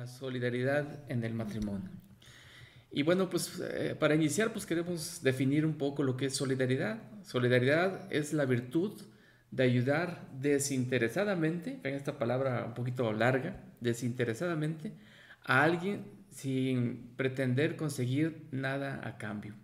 La solidaridad en el matrimonio. Y bueno, pues para iniciar, pues queremos definir un poco lo que es solidaridad. Solidaridad es la virtud de ayudar desinteresadamente, ven esta palabra un poquito larga, desinteresadamente, a alguien sin pretender conseguir nada a cambio.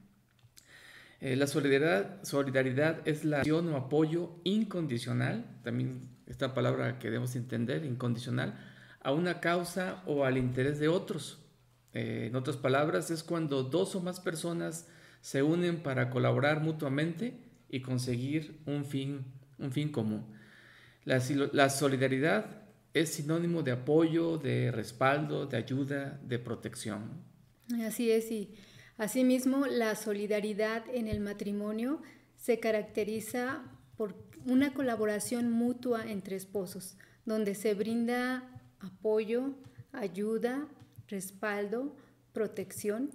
La solidaridad es la acción o apoyo incondicional, también esta palabra que debemos entender, incondicional, a una causa o al interés de otros. En otras palabras, es cuando dos o más personas se unen para colaborar mutuamente y conseguir un fin común. La solidaridad es sinónimo de apoyo, de respaldo, de ayuda, de protección. Así es, y asimismo la solidaridad en el matrimonio se caracteriza por una colaboración mutua entre esposos, donde se brinda apoyo, ayuda, respaldo, protección,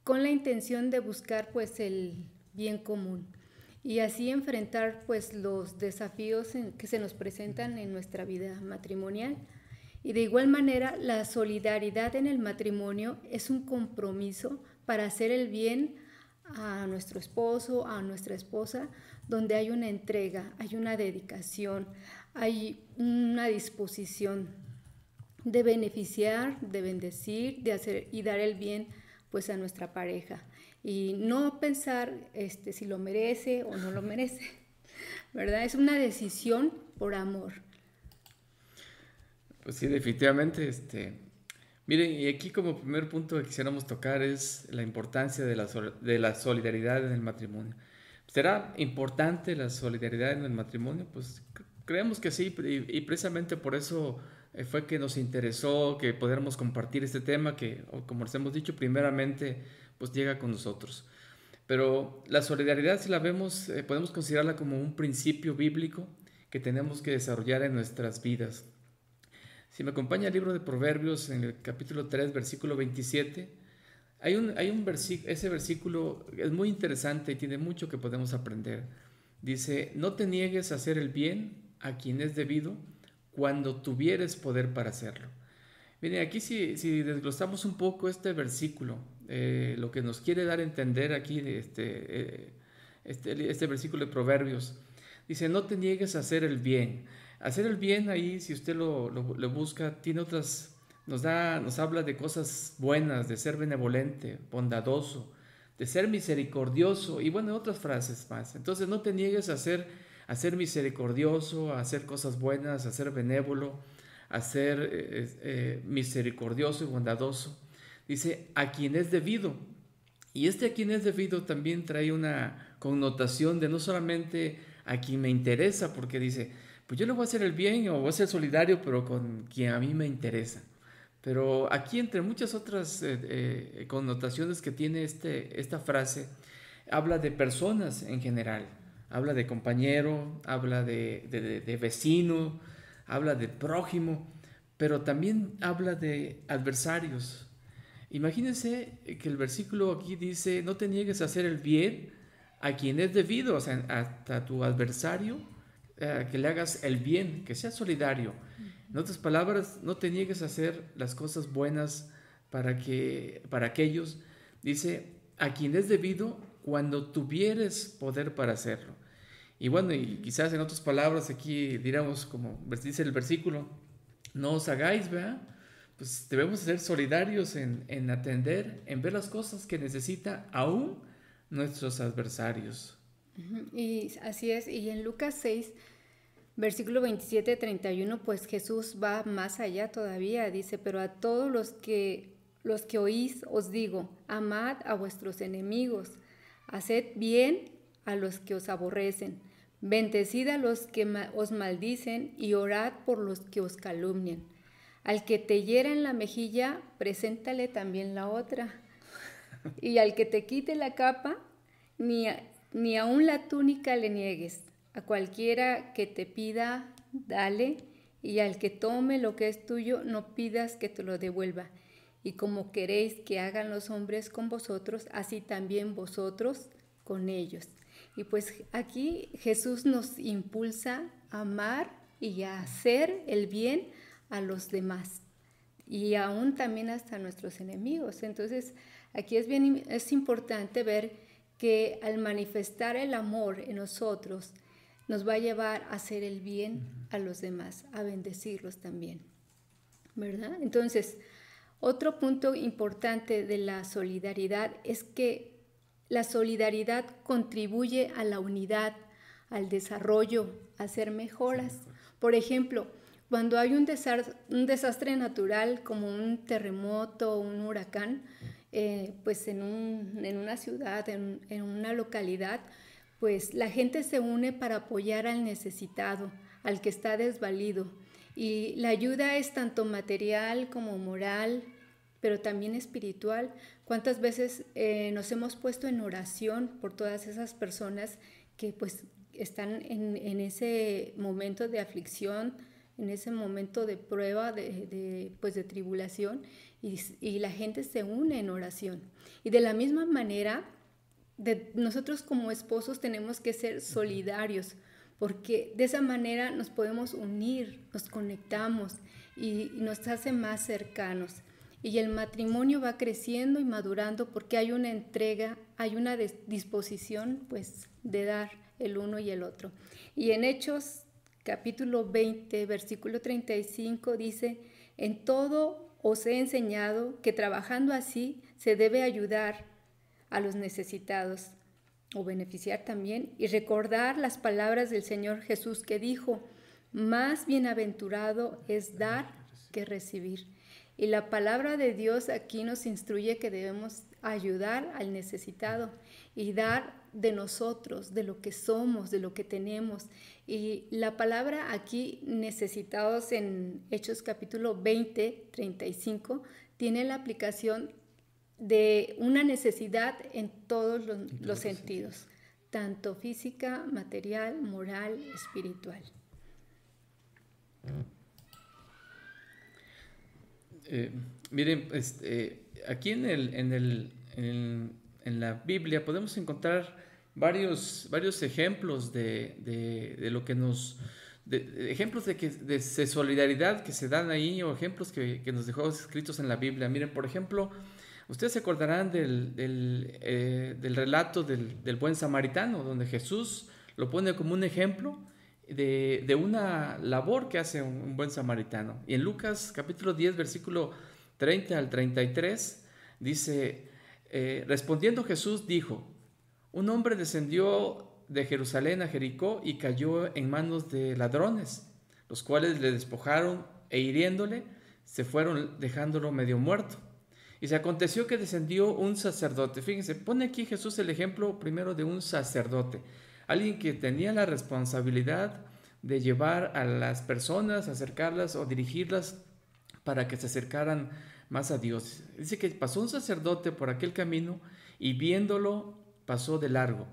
con la intención de buscar pues el bien común y así enfrentar pues los desafíos que se nos presentan en nuestra vida matrimonial. Y de igual manera, la solidaridad en el matrimonio es un compromiso para hacer el bien a nuestro esposo, a nuestra esposa, donde hay una entrega, hay una dedicación, hay una disposición de beneficiar, de bendecir, de hacer y dar el bien pues a nuestra pareja. Y no pensar si lo merece o no lo merece, ¿verdad? Es una decisión por amor. Pues sí, definitivamente. Miren, y aquí como primer punto que quisiéramos tocar es la importancia de la solidaridad en el matrimonio. ¿Será importante la solidaridad en el matrimonio? Pues creemos que sí, y precisamente por eso fue que nos interesó que pudiéramos compartir este tema que, como les hemos dicho, primeramente pues llega con nosotros. Pero la solidaridad, si la vemos, podemos considerarla como un principio bíblico que tenemos que desarrollar en nuestras vidas. Si me acompaña el libro de Proverbios en el capítulo 3, versículo 27, ese versículo es muy interesante y tiene mucho que podemos aprender. Dice, no te niegues a hacer el bien a quien es debido cuando tuvieres poder para hacerlo. Miren, aquí si desglosamos un poco este versículo, lo que nos quiere dar a entender aquí este versículo de Proverbios, dice, no te niegues a hacer el bien. Hacer el bien ahí, si usted lo busca, tiene otras, nos habla de cosas buenas, de ser benevolente, bondadoso, de ser misericordioso y bueno, otras frases más. Entonces no te niegues a ser misericordioso, a hacer cosas buenas, a ser benévolo, a ser misericordioso y bondadoso. Dice, a quien es debido. Y a quien es debido también trae una connotación de no solamente a quien me interesa, porque dice, pues yo le voy a hacer el bien o voy a ser solidario, pero con quien a mí me interesa. Pero aquí, entre muchas otras connotaciones que tiene esta frase, habla de personas en general. Habla de compañero, habla de vecino, habla de prójimo, pero también habla de adversarios. Imagínense que el versículo aquí dice, no te niegues a hacer el bien a quien es debido, o sea, hasta tu adversario, que le hagas el bien, que seas solidario. En otras palabras, no te niegues a hacer las cosas buenas para aquellos, dice, a quien es debido cuando tuvieres poder para hacerlo. Y bueno, y quizás en otras palabras aquí diríamos, como dice el versículo, no os hagáis, ¿verdad? Pues debemos ser solidarios en atender, en ver las cosas que necesita aún nuestros adversarios. Y así es, y en Lucas 6, versículo 27-31, pues Jesús va más allá todavía, dice, pero a todos los que oís os digo, amad a vuestros enemigos, haced bien a los que os aborrecen, bendecid a los que os maldicen y orad por los que os calumnian. Al que te hiera en la mejilla, preséntale también la otra. Y al que te quite la capa, ni aun la túnica le niegues. A cualquiera que te pida, dale, y al que tome lo que es tuyo, no pidas que te lo devuelva. Y como queréis que hagan los hombres con vosotros, así también vosotros con ellos. Y pues aquí Jesús nos impulsa a amar y a hacer el bien a los demás. y aún también hasta nuestros enemigos. Entonces, aquí es importante ver que al manifestar el amor en nosotros, nos va a llevar a hacer el bien a los demás, a bendecirlos también, ¿verdad? Entonces, otro punto importante de la solidaridad es que la solidaridad contribuye a la unidad, al desarrollo, a hacer mejoras. Por ejemplo, cuando hay un desastre natural como un terremoto o un huracán, pues en una ciudad, en una localidad, pues la gente se une para apoyar al necesitado, al que está desvalido. Y la ayuda es tanto material como moral, pero también espiritual. ¿Cuántas veces nos hemos puesto en oración por todas esas personas que pues están en ese momento de aflicción, en ese momento de prueba, de tribulación, y la gente se une en oración? Y de la misma manera, nosotros como esposos tenemos que ser solidarios, porque de esa manera nos podemos unir, nos conectamos y nos hace más cercanos. Y el matrimonio va creciendo y madurando porque hay una entrega, hay una disposición pues de dar el uno y el otro. Y en Hechos capítulo 20, versículo 35 dice: en todo os he enseñado que trabajando así se debe ayudar a los necesitados o beneficiar también, y recordar las palabras del Señor Jesús que dijo: más bienaventurado es dar que recibir. Y la palabra de Dios aquí nos instruye que debemos ayudar al necesitado y dar de nosotros, de lo que somos, de lo que tenemos. Y la palabra aquí, necesitados, en Hechos capítulo 20, 35, tiene la aplicación de una necesidad en todos los sentidos, tanto física, material, moral, espiritual. Miren, aquí en la Biblia podemos encontrar varios ejemplos de lo que ejemplos de solidaridad que se dan ahí, o ejemplos que nos dejó escritos en la Biblia. Miren, por ejemplo, ustedes se acordarán del relato del buen samaritano, donde Jesús lo pone como un ejemplo de una labor que hace un buen samaritano. Y en Lucas capítulo 10, versículo 30 al 33, dice: respondiendo Jesús dijo: un hombre descendió de Jerusalén a Jericó y cayó en manos de ladrones, los cuales le despojaron e hiriéndole se fueron, dejándolo medio muerto. Y se aconteció que descendió un sacerdote. Fíjense, pone aquí Jesús el ejemplo primero de un sacerdote, alguien que tenía la responsabilidad de llevar a las personas, acercarlas o dirigirlas para que se acercaran más a Dios. Dice que pasó un sacerdote por aquel camino y viéndolo pasó de largo.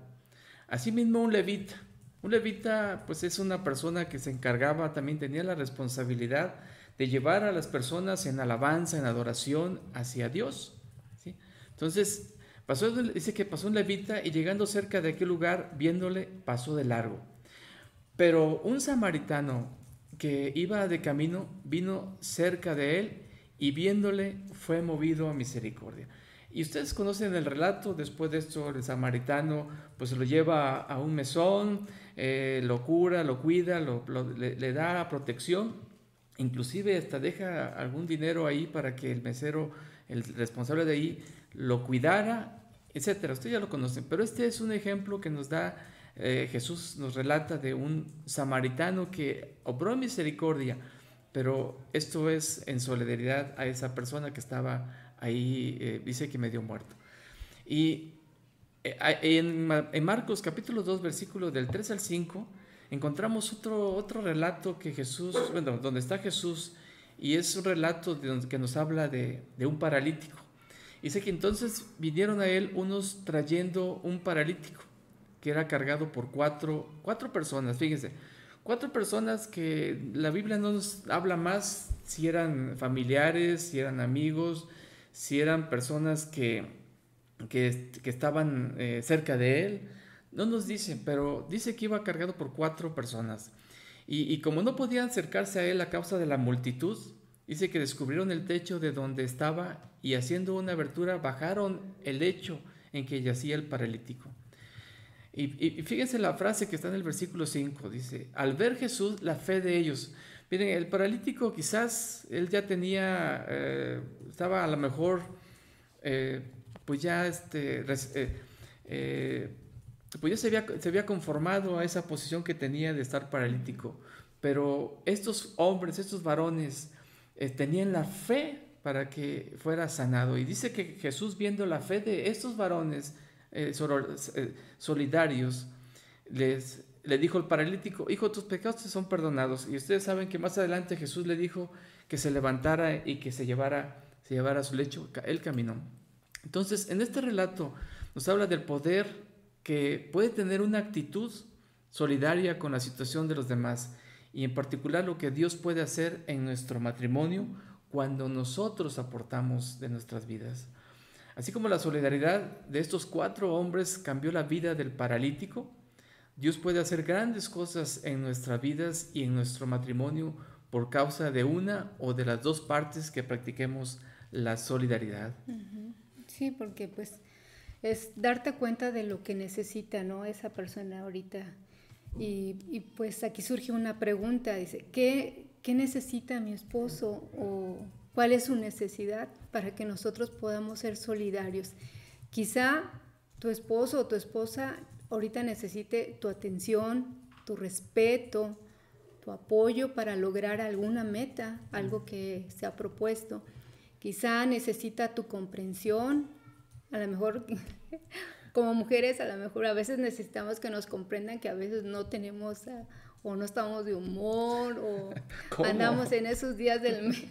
Asimismo un levita pues es una persona que se encargaba, también tenía la responsabilidad de llevar a las personas en alabanza, en adoración hacia Dios, ¿sí? Entonces dice que pasó un levita y llegando cerca de aquel lugar, viéndole, pasó de largo. Pero un samaritano que iba de camino vino cerca de él y viéndole fue movido a misericordia. Y ustedes conocen el relato. Después de esto el samaritano pues lo lleva a un mesón, lo cura, lo cuida, le da protección, inclusive hasta deja algún dinero ahí para que el mesero, el responsable de ahí, lo cuidara, etcétera. Ustedes ya lo conocen, pero este es un ejemplo que nos da Jesús, nos relata de un samaritano que obró misericordia, pero esto es en solidaridad a esa persona que estaba ahí, dice que medio muerto. Y en Marcos capítulo 2, versículos del 3 al 5, encontramos otro relato que Jesús, bueno, donde está Jesús, y es un relato que nos habla de un paralítico. Dice que entonces vinieron a él unos trayendo un paralítico que era cargado por cuatro personas. Fíjense, 4 personas que la Biblia no nos habla más si eran familiares, si eran amigos, si eran personas que estaban cerca de él. No nos dice, pero dice que iba cargado por 4 personas. Y como no podían acercarse a él a causa de la multitud, Dice que descubrieron el techo de donde estaba y haciendo una abertura bajaron el lecho en que yacía el paralítico. Y fíjense la frase que está en el versículo 5, dice, al ver Jesús la fe de ellos. Miren, el paralítico quizás él ya tenía, estaba a lo mejor, pues ya, pues ya se había conformado a esa posición que tenía de estar paralítico. Pero estos hombres, estos varones, tenían la fe para que fuera sanado. Y dice que Jesús, viendo la fe de estos varones solidarios, le dijo al paralítico, hijo, tus pecados te son perdonados. Y ustedes saben que más adelante Jesús le dijo que se levantara y que se llevara a su lecho. Él caminó. Entonces, en este relato nos habla del poder que puede tener una actitud solidaria con la situación de los demás, y en particular lo que Dios puede hacer en nuestro matrimonio cuando nosotros aportamos de nuestras vidas. Así como la solidaridad de estos 4 hombres cambió la vida del paralítico, Dios puede hacer grandes cosas en nuestras vidas y en nuestro matrimonio por causa de una o de las 2 partes que practiquemos la solidaridad. Sí, porque pues es darte cuenta de lo que necesita, ¿no?, esa persona ahorita. Y pues aquí surge una pregunta, dice, ¿qué necesita mi esposo o cuál es su necesidad para que nosotros podamos ser solidarios? Quizá tu esposo o tu esposa ahorita necesite tu atención, tu respeto, tu apoyo para lograr alguna meta, algo que se ha propuesto. Quizá necesita tu comprensión, a lo mejor como mujeres a lo mejor a veces necesitamos que nos comprendan que a veces no tenemos o no estamos de humor o ¿cómo? Andamos en esos días del mes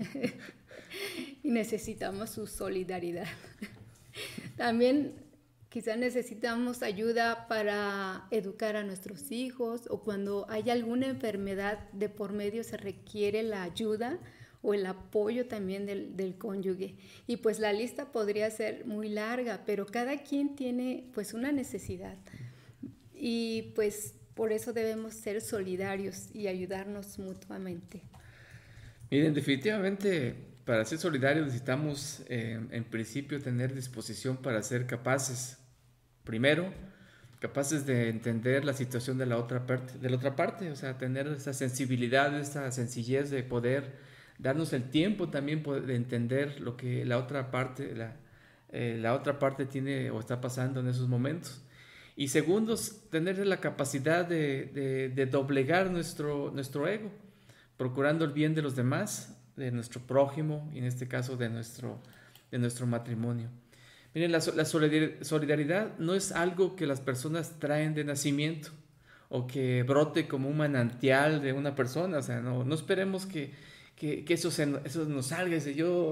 y necesitamos su solidaridad. También quizás necesitamos ayuda para educar a nuestros hijos, o cuando hay alguna enfermedad de por medio se requiere la ayuda o el apoyo también del cónyuge. Y pues la lista podría ser muy larga, pero cada quien tiene pues una necesidad. Y pues por eso debemos ser solidarios y ayudarnos mutuamente. Miren, definitivamente para ser solidarios necesitamos en principio tener disposición para ser capaces, primero, capaces de entender la situación de la otra parte, o sea, tener esa sensibilidad, esa sencillez de poder darnos el tiempo también de entender lo que la otra parte tiene o está pasando en esos momentos. Y segundo, tener la capacidad de doblegar nuestro ego, procurando el bien de los demás, de nuestro prójimo y en este caso de nuestro matrimonio. Miren, la solidaridad no es algo que las personas traen de nacimiento o que brote como un manantial de una persona. O sea, no esperemos que eso nos salga.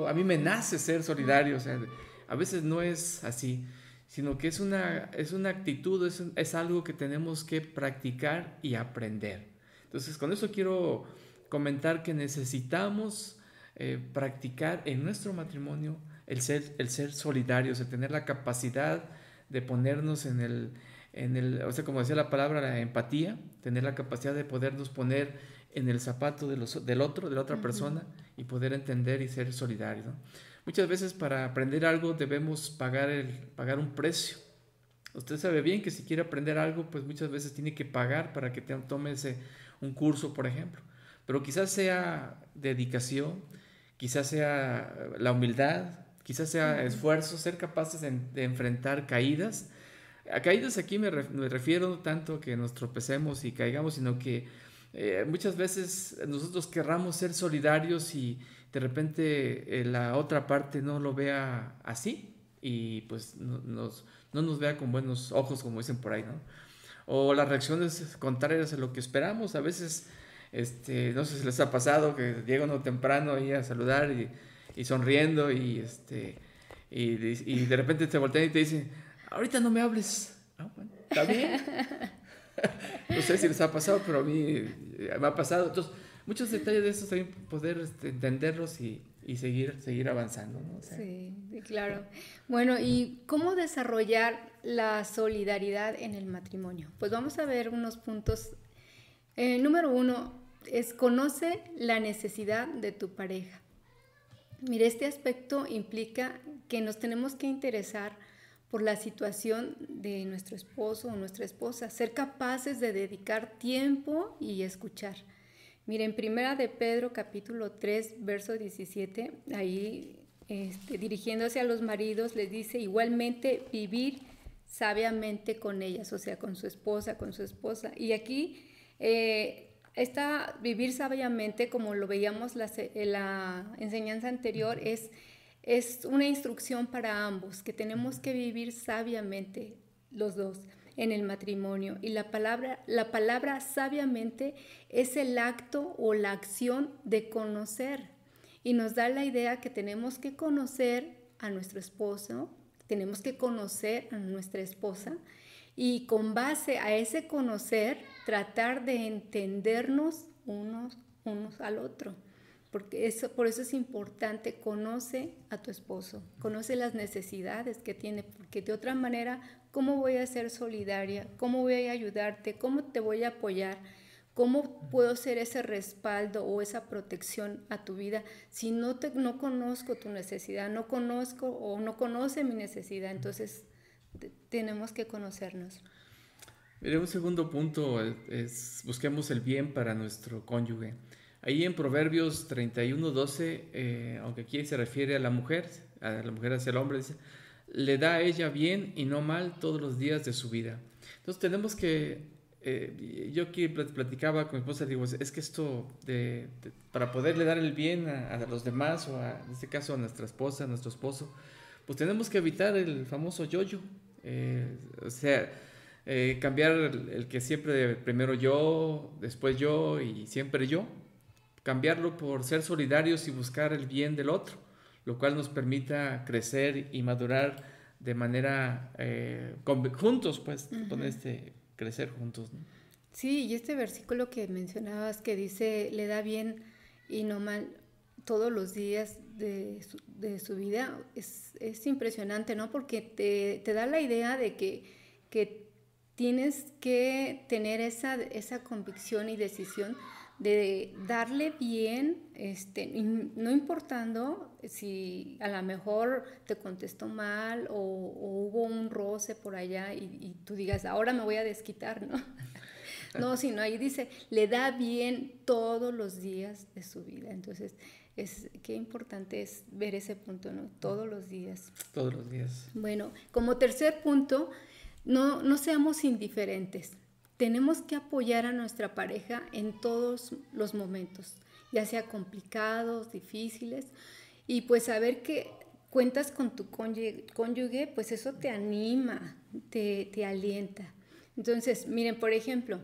A mí me nace ser solidario. O sea, a veces no es así, sino que es una actitud, es algo que tenemos que practicar y aprender. Entonces, con eso quiero comentar que necesitamos practicar en nuestro matrimonio el ser solidarios, el tener la capacidad de ponernos o sea, como decía la palabra, la empatía, tener la capacidad de podernos poner en el zapato de la otra persona y poder entender y ser solidarios, ¿no? Muchas veces para aprender algo debemos pagar un precio. Usted sabe bien que si quiere aprender algo, pues muchas veces tiene que pagar para que tome un curso, por ejemplo. Pero quizás sea dedicación, quizás sea la humildad, quizás sea esfuerzo, ser capaces de enfrentar caídas. A caídas aquí me refiero tanto que nos tropecemos y caigamos, sino que muchas veces nosotros querramos ser solidarios y de repente la otra parte no lo vea así y pues no nos vea con buenos ojos, como dicen por ahí, ¿no? O las reacciones contrarias a lo que esperamos. A veces, no sé si les ha pasado que llega uno temprano ahí a saludar y sonriendo y de repente te voltean y te dicen, ahorita no me hables. Ah, bueno, ¿está bien? No sé si les ha pasado, pero a mí me ha pasado. Entonces, muchos detalles de estos también poder entenderlos y seguir avanzando, ¿no? O sea, sí, claro. Bueno, ¿y cómo desarrollar la solidaridad en el matrimonio? Pues vamos a ver unos puntos. Número 1 es conoce la necesidad de tu pareja. Mire, este aspecto implica que nos tenemos que interesar por la situación de nuestro esposo o nuestra esposa, ser capaces de dedicar tiempo y escuchar. Miren, Primera de Pedro, capítulo 3, verso 17, ahí dirigiéndose a los maridos, les dice igualmente vivir sabiamente con ellas, o sea, con su esposa, con su esposa. Y aquí esta vivir sabiamente, como lo veíamos en la enseñanza anterior, es una instrucción para ambos, que tenemos que vivir sabiamente los dos en el matrimonio. Y la palabra sabiamente es el acto o la acción de conocer. Y nos da la idea que tenemos que conocer a nuestro esposo, tenemos que conocer a nuestra esposa y con base a ese conocer tratar de entendernos unos al otro. Por eso es importante, conoce a tu esposo, conoce las necesidades que tiene, porque de otra manera, ¿cómo voy a ser solidaria? ¿Cómo voy a ayudarte? ¿Cómo te voy a apoyar? ¿Cómo puedo ser ese respaldo o esa protección a tu vida si no conozco tu necesidad, no conozco o no conoce mi necesidad? Entonces, tenemos que conocernos. Mire, un segundo punto es busquemos el bien para nuestro cónyuge. Ahí en Proverbios 31:12, aunque aquí se refiere a la mujer hacia el hombre, dice, le da a ella bien y no mal todos los días de su vida. Entonces tenemos que, yo aquí platicaba con mi esposa, digo, es que esto, para poderle dar el bien a los demás, en este caso a nuestra esposa, a nuestro esposo, pues tenemos que evitar el famoso yo-yo, o sea, cambiar el que siempre primero yo, después yo y siempre yo, cambiarlo por ser solidarios y buscar el bien del otro, lo cual nos permita crecer y madurar de manera juntos, pues, crecer juntos, ¿no? Sí, y este versículo que mencionabas que dice, le da bien y no mal todos los días de su vida, es impresionante, ¿no? Porque te da la idea de que tienes que tener esa convicción y decisión de darle bien, no importando si a lo mejor te contestó mal o hubo un roce por allá y tú digas, ahora me voy a desquitar, ¿no? No, sino ahí dice, le da bien todos los días de su vida. Entonces, qué importante es ver ese punto, ¿no? Todos los días. Todos los días. Bueno, como tercer punto, no seamos indiferentes. Tenemos que apoyar a nuestra pareja en todos los momentos, ya sea complicados, difíciles, y pues saber que cuentas con tu cónyuge, pues eso te anima, te alienta. Entonces, miren, por ejemplo,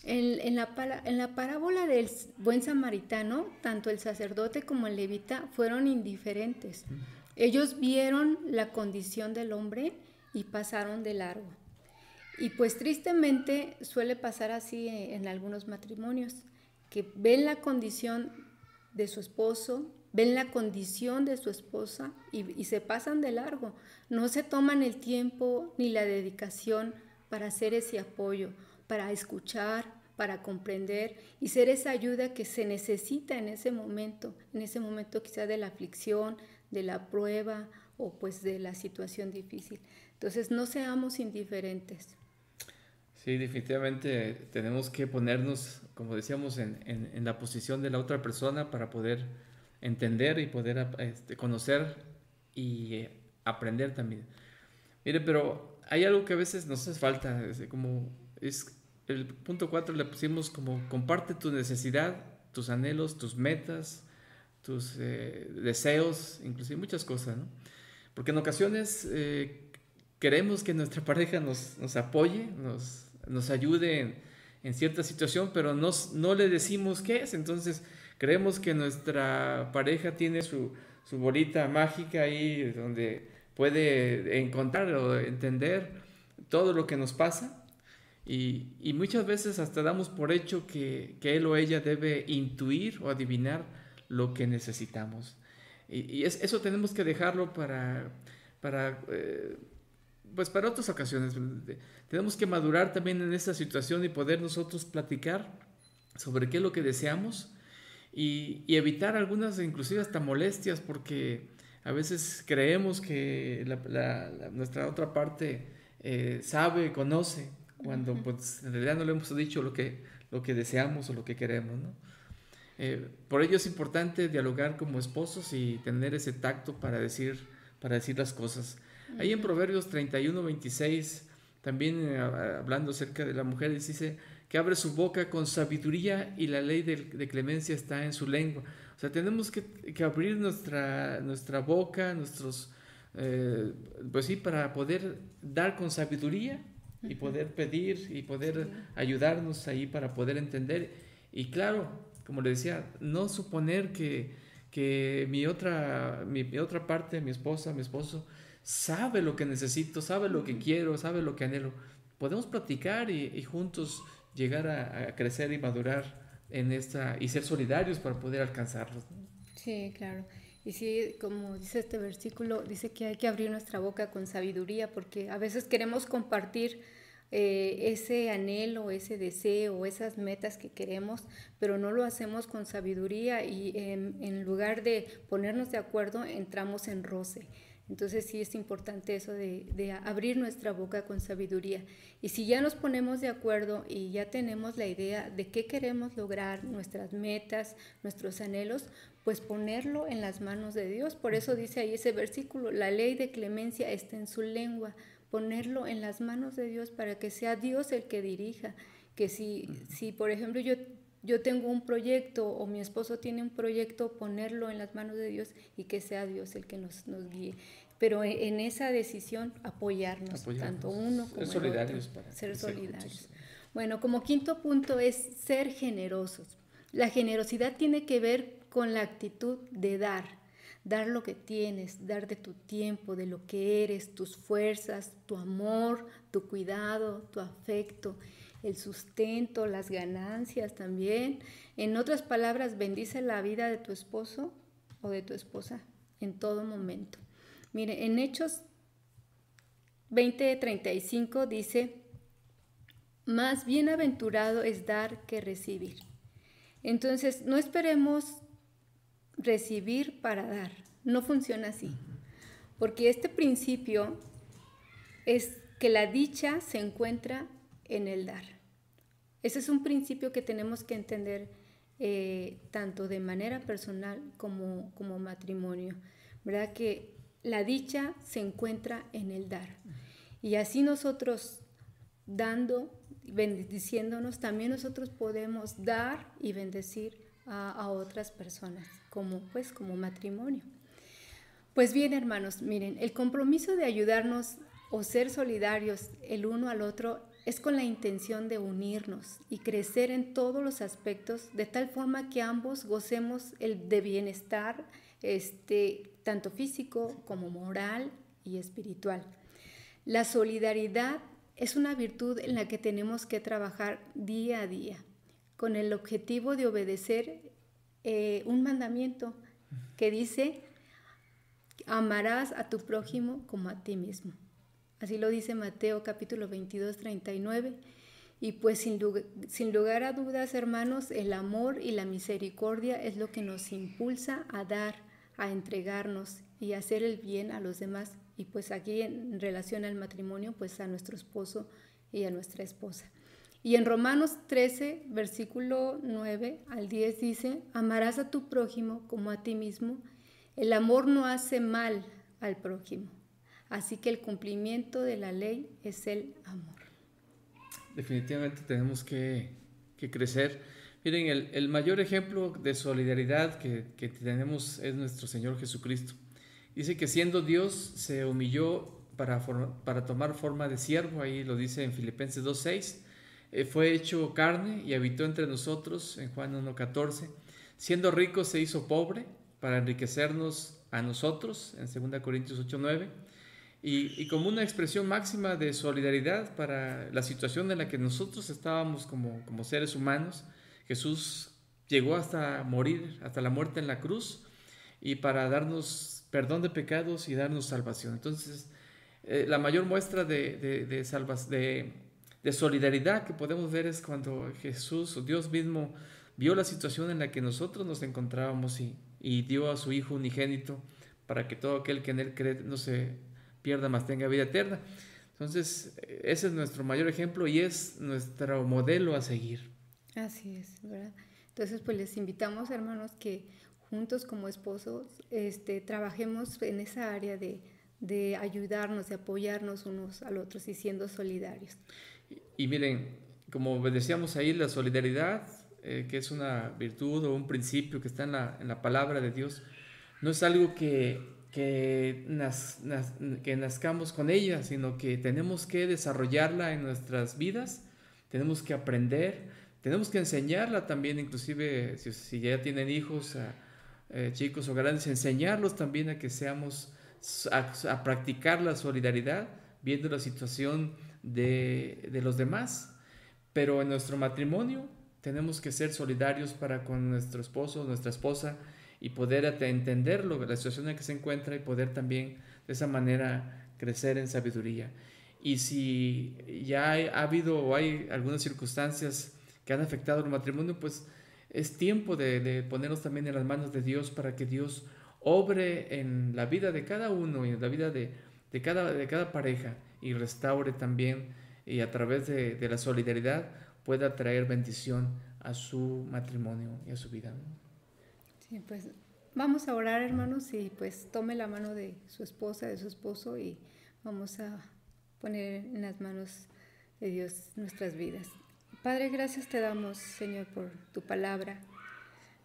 en la parábola del buen samaritano, tanto el sacerdote como el levita fueron indiferentes. Ellos vieron la condición del hombre y pasaron de largo. Y pues tristemente suele pasar así en algunos matrimonios, que ven la condición de su esposo, ven la condición de su esposa y se pasan de largo. No se toman el tiempo ni la dedicación para hacer ese apoyo, para escuchar, para comprender y ser esa ayuda que se necesita en ese momento quizá de la aflicción, de la prueba o pues de la situación difícil. Entonces no seamos indiferentes. Sí, definitivamente tenemos que ponernos, como decíamos, en la posición de la otra persona para poder entender y poder conocer y aprender también. Mire, pero hay algo que a veces nos hace falta, el punto 4 le pusimos como comparte tu necesidad, tus anhelos, tus metas, tus deseos, inclusive muchas cosas, ¿no? Porque en ocasiones queremos que nuestra pareja nos apoye, nos ayude en cierta situación, pero no le decimos qué es. Entonces creemos que nuestra pareja tiene su bolita mágica ahí donde puede encontrar o entender todo lo que nos pasa y muchas veces hasta damos por hecho que él o ella debe intuir o adivinar lo que necesitamos. Y eso tenemos que dejarlo para otras ocasiones. Tenemos que madurar también en esta situación y poder nosotros platicar sobre qué es lo que deseamos y evitar algunas, inclusive hasta molestias, porque a veces creemos que nuestra otra parte sabe, conoce, cuando pues en realidad no le hemos dicho lo que deseamos o lo que queremos, ¿no? Por ello es importante dialogar como esposos y tener ese tacto para decir las cosas. Ahí en Proverbios 31:26, también hablando acerca de la mujer, dice que abre su boca con sabiduría y la ley de clemencia está en su lengua. O sea, tenemos que abrir nuestra boca, pues sí, para poder dar con sabiduría y poder pedir y poder ayudarnos ahí para poder entender. Y claro, como le decía, no suponer que mi otra parte, mi esposa, mi esposo, sabe lo que necesito, sabe lo que quiero, sabe lo que anhelo. Podemos platicar y juntos llegar a crecer y madurar en esta y ser solidarios para poder alcanzarlos, ¿no? Sí, claro. Y sí, como dice este versículo, dice que hay que abrir nuestra boca con sabiduría, porque a veces queremos compartir ese anhelo, ese deseo, esas metas que queremos, pero no lo hacemos con sabiduría y en lugar de ponernos de acuerdo, entramos en roce. Entonces sí es importante eso de abrir nuestra boca con sabiduría. Y si ya nos ponemos de acuerdo y ya tenemos la idea de qué queremos lograr, nuestras metas, nuestros anhelos, pues ponerlo en las manos de Dios. Por eso dice ahí ese versículo, la ley de clemencia está en su lengua. Ponerlo en las manos de Dios para que sea Dios el que dirija. Que si por ejemplo, yo tengo un proyecto o mi esposo tiene un proyecto, ponerlo en las manos de Dios y que sea Dios el que nos guíe. Pero en esa decisión apoyarnos, tanto uno como ser solidarios, el otro, ser solidarios. Bueno, como quinto punto es ser generosos. La generosidad tiene que ver con la actitud de dar lo que tienes, dar de tu tiempo, de lo que eres, tus fuerzas, tu amor, tu cuidado, tu afecto, el sustento, las ganancias también. En otras palabras, bendice la vida de tu esposo o de tu esposa en todo momento. Mire, en Hechos 20:35 dice, más bienaventurado es dar que recibir. Entonces, no esperemos recibir para dar. No funciona así. Porque este principio es que la dicha se encuentra en el dar. Ese es un principio que tenemos que entender tanto de manera personal como matrimonio, ¿verdad? Que la dicha se encuentra en el dar. Y así nosotros dando, bendiciéndonos, también nosotros podemos dar y bendecir a otras personas, como matrimonio. Pues bien, hermanos, miren, el compromiso de ayudarnos o ser solidarios el uno al otro es con la intención de unirnos y crecer en todos los aspectos, de tal forma que ambos gocemos de bienestar, tanto físico como moral y espiritual. La solidaridad es una virtud en la que tenemos que trabajar día a día, con el objetivo de obedecer un mandamiento que dice, amarás a tu prójimo como a ti mismo. Así lo dice Mateo capítulo 22:39. Y pues sin lugar a dudas, hermanos, el amor y la misericordia es lo que nos impulsa a dar, a entregarnos y a hacer el bien a los demás. Y pues aquí en relación al matrimonio, pues a nuestro esposo y a nuestra esposa. Y en Romanos 13, versículo 9 al 10 dice, amarás a tu prójimo como a ti mismo. El amor no hace mal al prójimo. Así que el cumplimiento de la ley es el amor. Definitivamente tenemos que crecer. Miren, el mayor ejemplo de solidaridad que tenemos es nuestro Señor Jesucristo. Dice que siendo Dios se humilló para tomar forma de siervo, ahí lo dice en Filipenses 2:6. Fue hecho carne y habitó entre nosotros, en Juan 1:14. Siendo rico se hizo pobre para enriquecernos a nosotros, en 2 Corintios 8:9. Y como una expresión máxima de solidaridad para la situación en la que nosotros estábamos como seres humanos, Jesús llegó hasta morir, hasta la muerte en la cruz, y para darnos perdón de pecados y darnos salvación. Entonces, la mayor muestra de solidaridad que podemos ver es cuando Jesús o Dios mismo vio la situación en la que nosotros nos encontrábamos y dio a su Hijo unigénito para que todo aquel que en Él cree no se pierda, mas tenga vida eterna. Entonces, ese es nuestro mayor ejemplo y es nuestro modelo a seguir. Así es, ¿verdad? Entonces, pues les invitamos, hermanos, que juntos como esposos trabajemos en esa área de ayudarnos, de apoyarnos unos al otros y siendo solidarios. Y miren, como decíamos ahí, la solidaridad, que es una virtud o un principio que está en la palabra de Dios, no es algo que nazcamos con ella, sino que tenemos que desarrollarla en nuestras vidas, tenemos que aprender, tenemos que enseñarla también, inclusive si ya tienen hijos, chicos o grandes, enseñarlos también a que seamos, a practicar la solidaridad, viendo la situación de los demás. Pero en nuestro matrimonio tenemos que ser solidarios para con nuestro esposo, nuestra esposa, y poder entenderlo, la situación en la que se encuentra, y poder también de esa manera crecer en sabiduría. Y si ya ha habido o hay algunas circunstancias que han afectado el matrimonio, pues es tiempo de ponernos también en las manos de Dios para que Dios obre en la vida de cada uno y en la vida de cada pareja, y restaure también, y a través de la solidaridad pueda traer bendición a su matrimonio y a su vida, ¿no? Sí, pues vamos a orar, hermanos, y pues tome la mano de su esposa, de su esposo, y vamos a poner en las manos de Dios nuestras vidas. Padre, gracias te damos, Señor, por tu palabra.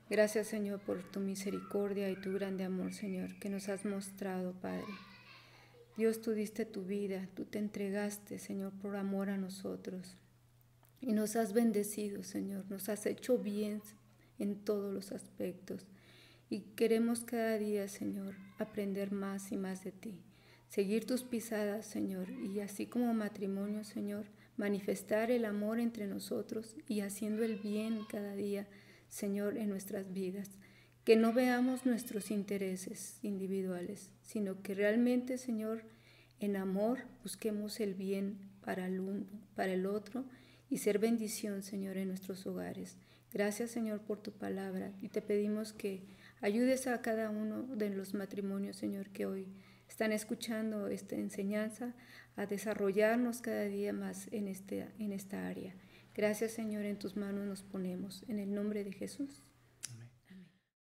Gracias, Señor, por tu misericordia y tu grande amor, Señor, que nos has mostrado, Padre. Dios, tú diste tu vida, tú te entregaste, Señor, por amor a nosotros. Y nos has bendecido, Señor, nos has hecho bien en todos los aspectos. Y queremos cada día, Señor, aprender más y más de ti. Seguir tus pisadas, Señor, y así como matrimonio, Señor, manifestar el amor entre nosotros y haciendo el bien cada día, Señor, en nuestras vidas. Que no veamos nuestros intereses individuales, sino que realmente, Señor, en amor busquemos el bien para el uno, para el otro, y ser bendición, Señor, en nuestros hogares. Gracias, Señor, por tu palabra, y te pedimos que ayudes a cada uno de los matrimonios, Señor, que hoy están escuchando esta enseñanza, a desarrollarnos cada día más en esta área. Gracias, Señor, en tus manos nos ponemos. En el nombre de Jesús.